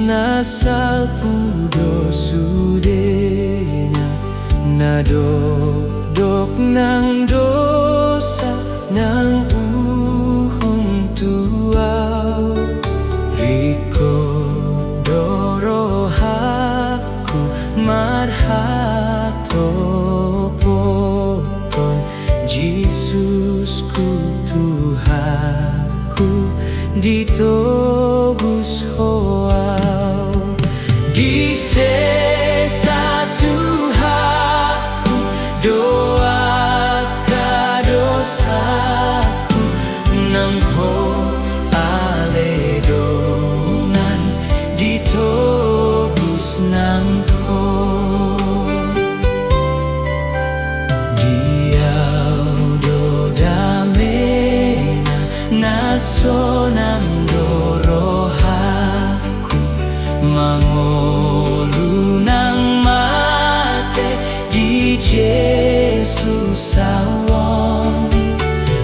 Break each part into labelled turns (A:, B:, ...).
A: nasal pudo sudena nadok nang dosa nang uhum tuaw riko dorohaku marhato poton Yesusku Tuhanku ditobus hoau di sesa Tuhanku doa kadosaku nang ho ale dongan ditobus nang ho diau do damena naso nang dorohaku mangolu nang mate di Yesus sawon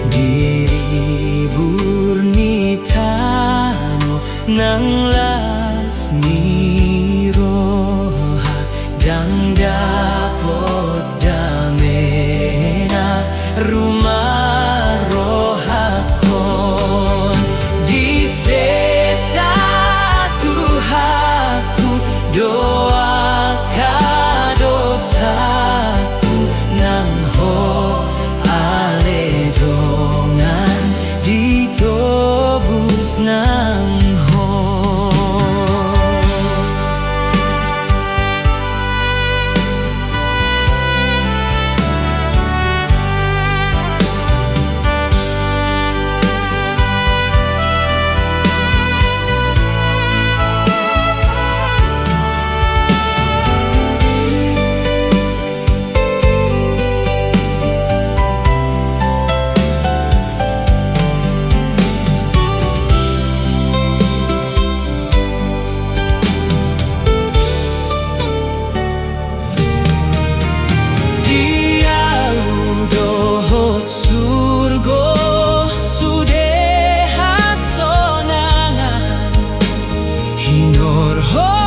A: diribur nitano nang lasni roha dang dapot damena rumah rohakon di sesa Tuhanku doa kadosaku nang ho ale dongan ditobus nang ho. Hinor ho